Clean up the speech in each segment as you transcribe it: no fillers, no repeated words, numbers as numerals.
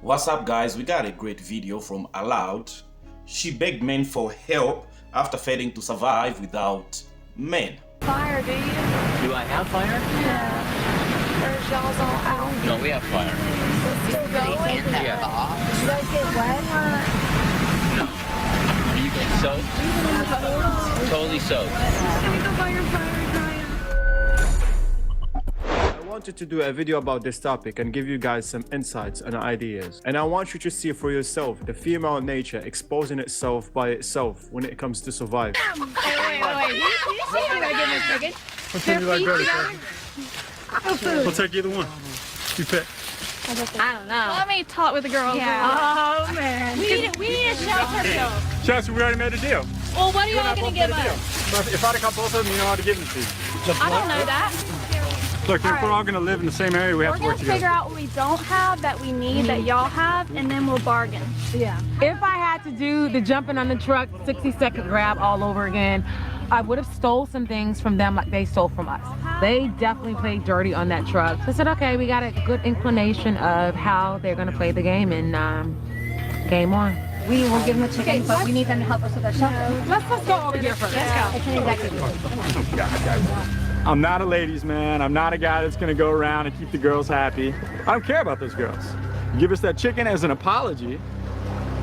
What's up, guys? We got a great video from Aloud. She begged men for help after failing to survive without men. Fire, do you? Do I have fire? Yeah. There's y'all's all out. No, we have fire. Still going? Yeah. You guys get wet? No. Are you getting soaked? Totally soaked. Can we go buy your fire dryer? I wanted to do a video about this topic and give you guys some insights and ideas. And I want you to see for yourself the female nature exposing itself by itself when it comes to survive. Wait. You see you gotta give me a second. Which one you like better? We'll take either one. You pick. I don't know. Let me talk with the girls. Yeah. Oh man. We need to shelter them. Chelsea, we already made a deal. Well, what are y'all gonna give us? If I'd have got both of them, you know how to give them to you. I don't know that. Look, if we're all gonna live in the same area, we have We're to work gonna figure together. out what we don't have that we need that y'all have, and then we'll bargain. Yeah. If I had to do the jumping on the truck 60-second grab all over again, I would have stole some things from them like they stole from us. They definitely played dirty on that truck. So I said, okay, we got a good inclination of how they're gonna play the game, and game on. We will give them a chicken, but we need them to help us with our shelter. Let's go over here first. It's an executive. I'm not a ladies' man. I'm not a guy that's gonna go around and keep the girls happy. I don't care about those girls. Give us that chicken as an apology,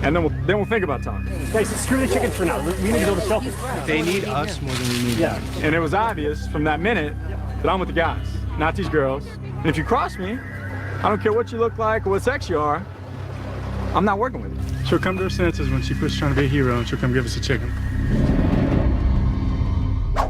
and then we'll think about talking. Guys, screw the chickens for now. We need to build a shelter. They need us more than we need them. And it was obvious from that minute that I'm with the guys, not these girls. And if you cross me, I don't care what you look like or what sex you are, I'm not working with you. She'll come to her senses when she quits trying to be a hero, and she'll come give us a chicken.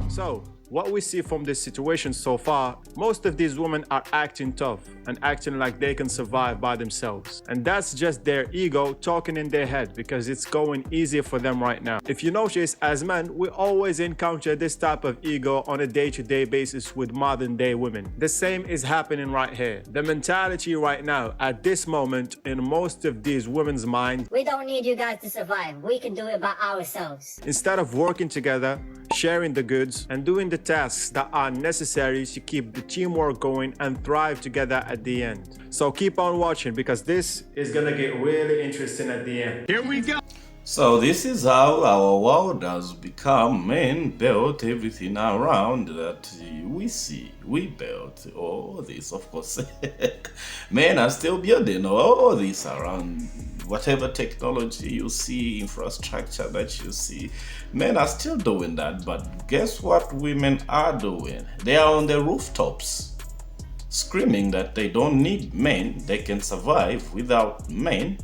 So, what we see from this situation so far, most of these women are acting tough and acting like they can survive by themselves. And that's just their ego talking in their head because it's going easier for them right now. If you notice, as men, we always encounter this type of ego on a day-to-day basis with modern day women. The same is happening right here. The mentality right now, at this moment, in most of these women's minds, We don't need you guys to survive. We can do it by ourselves. instead of working together, sharing the goods, and doing the tasks that are necessary to keep the teamwork going and thrive together at the end. So keep on watching because this is gonna get really interesting at the end. Here we go. So this is how our world has become. Men built everything around that we see. We built all this, of course. Men are still building all this around whatever technology you see, infrastructure that you see. Men are still doing that, but guess what women are doing? They are on the rooftops screaming that they don't need men, they can survive without men.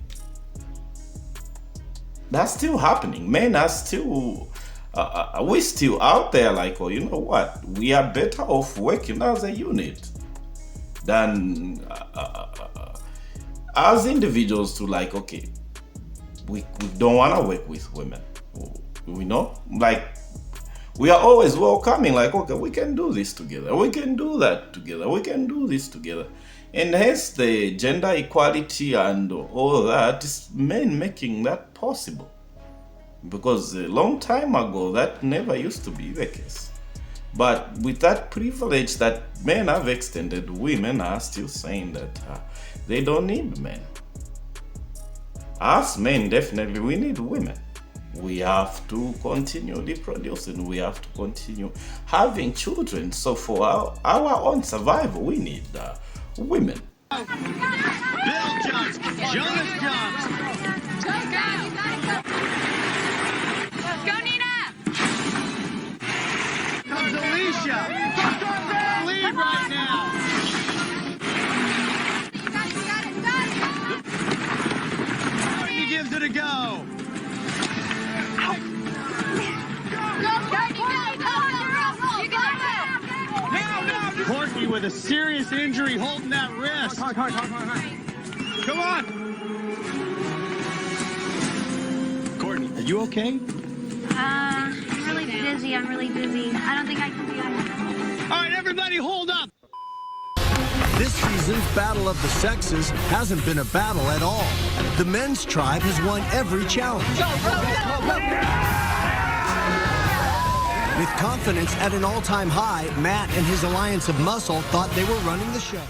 That's still happening. Men are still, we're still out there like, oh, you know what? We are better off working as a unit than as individuals to like, okay, we don't want to work with women. We know, like, we are always welcoming, like, okay, we can do this together. We can do that together. We can do this together. And hence the gender equality and all that is men making that possible. Because a long time ago, that never used to be the case. But with that privilege that men have extended, women are still saying that they don't need men. Us men, definitely, we need women. We have to continue reproducing. We have to continue having children. So for our own survival, we need women. Bill jumps. Jonas jumps. Go, Nina! Comes Alicia. Lead right now. He gives it a go. Courtney with a serious injury holding that wrist. Come on. Courtney, are you okay? I'm really busy. I don't think I can do that. All right, everybody hold up. This season's Battle of the Sexes hasn't been a battle at all. The men's tribe has won every challenge. With confidence at an all-time high, Matt and his alliance of muscle thought they were running the show.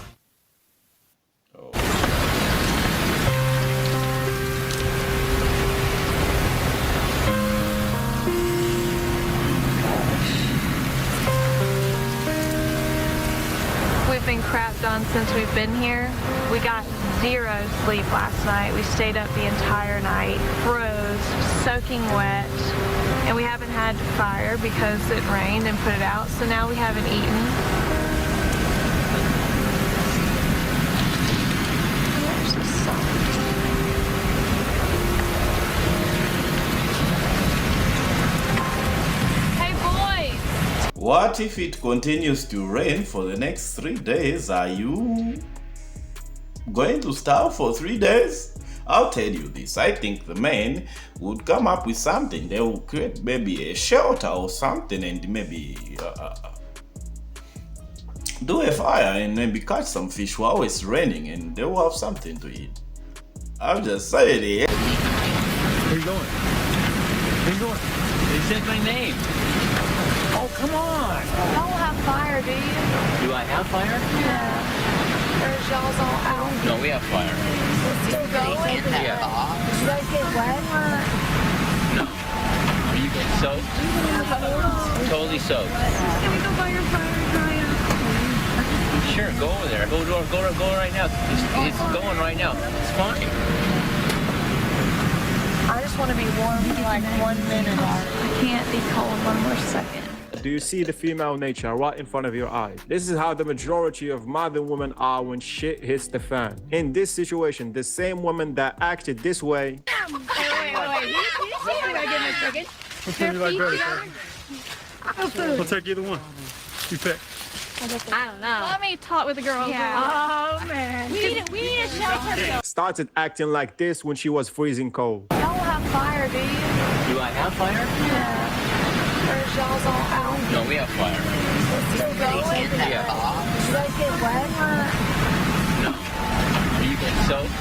months since we've been here. We got 0 sleep last night. We stayed up the entire night, froze, soaking wet, and we haven't had fire because it rained and put it out, so now we haven't eaten. They're so soft. Hey boys! What if it continues to rain for the next 3 days? Are you going to starve for 3 days? I'll tell you this, I think the men would come up with something. They will create maybe a shelter or something and maybe do a fire and maybe catch some fish while it's raining and they will have something to eat. I'm just saying it. Where are you going? Where are you going? They said my name. Oh, come on. Y'all have fire, do you? Do I have fire? Yeah. There's y'all's all out. No, we have fire. Still going? Yeah. Did you guys get wet? No. Are you guys soaked? Totally soaked. Can we go by your fire dryer? Sure, go over there. Go right now. It's going right now. It's fine. I just want to be warm for like 1 minute. I can't be cold 1 more second. Do you see the female nature right in front of your eyes? This is how the majority of modern women are when shit hits the fan. In this situation, the same woman that acted this way. Wait. Did you see me? Give me a second. Which one do you like better? I'll take either one. You pick. I don't know. Let me talk with the girls. Oh man. We need a shelter. Started acting like this when she was freezing cold. Y'all have fire, do you? Do I have fire? Yeah. There's y'all's all out. No, we have fire. Still going? Yeah. Did you guys get wet? No. Are you guys soaked?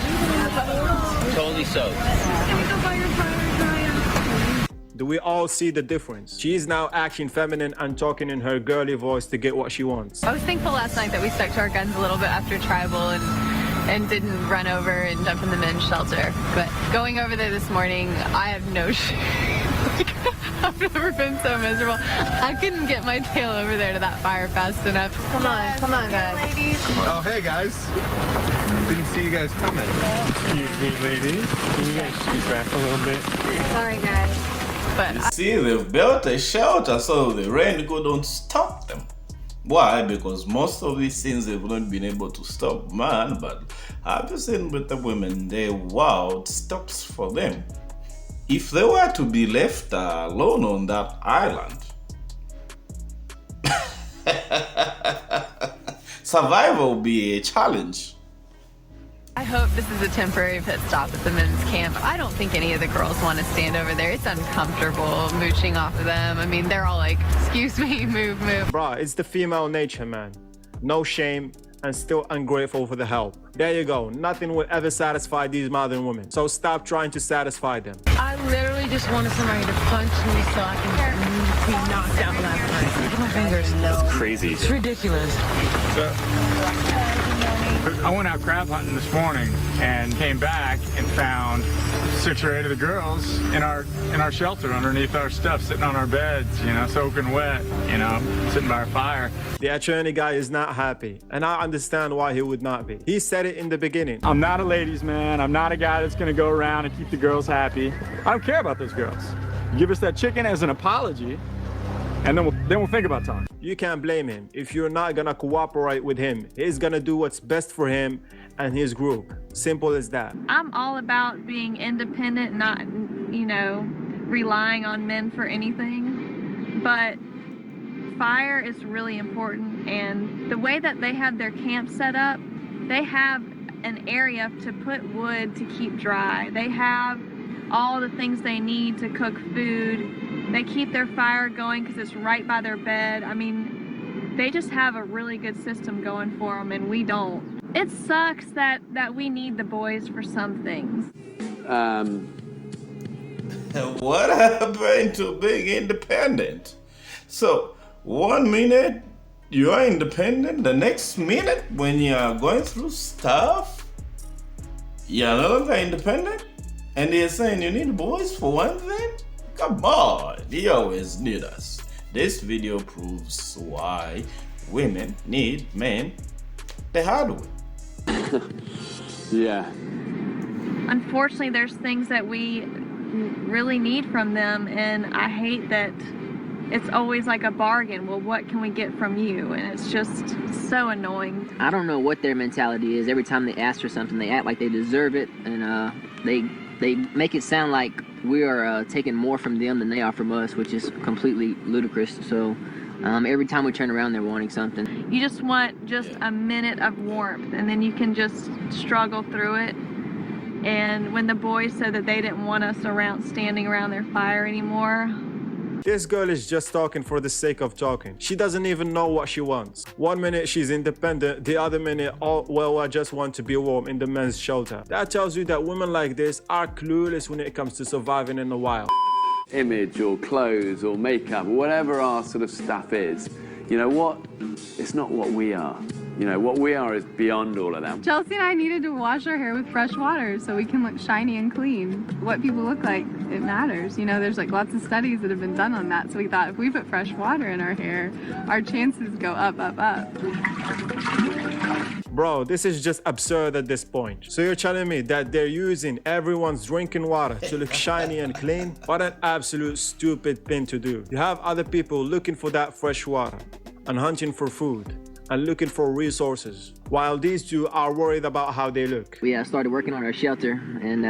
Totally soaked. Can we go by your fire dryer? Do we all see the difference? She is now acting feminine and talking in her girly voice to get what she wants. I was thankful last night that we stuck to our guns a little bit after tribal and didn't run over and jump in the men's shelter. But going over there this morning, I have no shame. I've never been so miserable. I couldn't get my tail over there to that fire fast enough. Come on, guys. Ladies. Oh, hey guys. Didn't see you guys coming. Excuse me, ladies. Can you guys scoot back a little bit? Sorry, guys. But You see, they've built a shelter so the rain couldn't stop them. Why? Because most of these things they've not been able to stop man, but I've seen with the women, the world stops for them. If they were to be left alone on that island, survival will be a challenge. I hope this is a temporary pit stop at the men's camp. I don't think any of the girls want to stand over there. It's uncomfortable mooching off of them. I mean, they're all like, excuse me, move. Bruh, it's the female nature, man. No shame and still ungrateful for the help. There you go. Nothing will ever satisfy these modern women. So stop trying to satisfy them. I literally just wanted somebody to punch me so I can be knocked out last night. Look at my fingers. That's crazy. It's ridiculous. I went out crab hunting this morning and came back and found 6 or 8 of the girls in our shelter underneath our stuff, sitting on our beds, you know, soaking wet, you know, sitting by our fire. The attorney guy is not happy, and I understand why he would not be. He said it in the beginning. I'm not a ladies' man. I'm not a guy that's gonna go around and keep the girls happy. I don't care about those girls. Give us that chicken as an apology, and then we'll think about talking. You can't blame him. If you're not gonna cooperate with him, he's gonna do what's best for him and his group. Simple as that. I'm all about being independent, not, you know, relying on men for anything. But fire is really important, and the way that they have their camp set up, they have an area to put wood to keep dry. They have all the things they need to cook food. They keep their fire going because it's right by their bed. I mean, they just have a really good system going for them, and we don't. It sucks that we need the boys for some things. What happened to being independent? So, 1 minute you are independent, the next minute when you are going through stuff, you are no longer independent? And they're saying you need boys for one thing? Come on, you always need us. This video proves why women need men the hard way. Yeah. Unfortunately, there's things that we really need from them, and I hate that it's always like a bargain. Well, what can we get from you? And it's just so annoying. I don't know what their mentality is. Every time they ask for something, they act like they deserve it, and they make it sound like we are taking more from them than they are from us, which is completely ludicrous. So every time we turn around, they're wanting something. You just want just a minute of warmth, and then you can just struggle through it. And when the boys said that they didn't want us standing around their fire anymore. This girl is just talking for the sake of talking. She doesn't even know what she wants. One minute she's independent, the other minute, oh, well, I just want to be warm in the men's shelter. That tells you that women like this are clueless when it comes to surviving in the wild. Image or clothes or makeup, whatever our sort of stuff is, you know what? It's not what we are. You know, what we are is beyond all of that. Chelsea and I needed to wash our hair with fresh water so we can look shiny and clean. What people look like, it matters. You know, there's like lots of studies that have been done on that. So we thought if we put fresh water in our hair, our chances go up, up, up. Bro, this is just absurd at this point. So you're telling me that they're using everyone's drinking water to look shiny and clean? What an absolute stupid thing to do. You have other people looking for that fresh water and hunting for food and looking for resources, while these two are worried about how they look. We started working on our shelter, and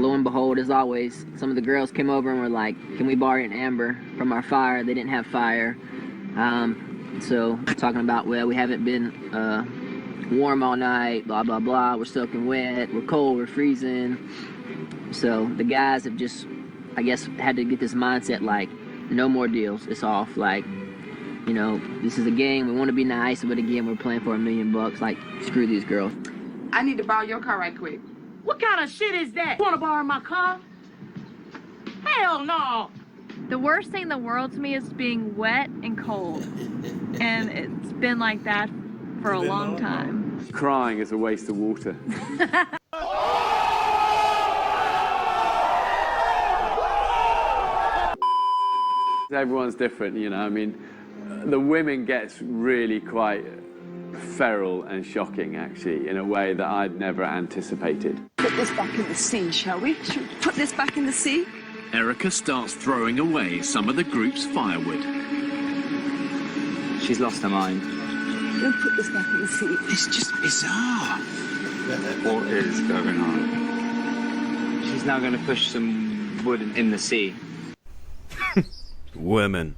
lo and behold, as always, some of the girls came over and were like, can we borrow an amber from our fire? They didn't have fire. So talking about, well, we haven't been warm all night, blah, blah, blah. We're soaking wet, we're cold, we're freezing. So the guys have just, I guess, had to get this mindset like, no more deals, it's off. Like, you know, this is a game, we want to be nice, but again, we're playing for $1 million. Like, screw these girls. I need to borrow your car right quick. What kind of shit is that? Want to borrow my car? Hell no! The worst thing in the world to me is being wet and cold. And it's been like that for a long time. Crying is a waste of water. Everyone's different, you know, I mean, the women gets really quite feral and shocking, actually, in a way that I'd never anticipated. Put this back in the sea, shall we? Should we put this back in the sea? Erica starts throwing away some of the group's firewood. She's lost her mind. We'll put this back in the sea. It's just bizarre. What is going on? She's now going to push some wood in the sea. Women.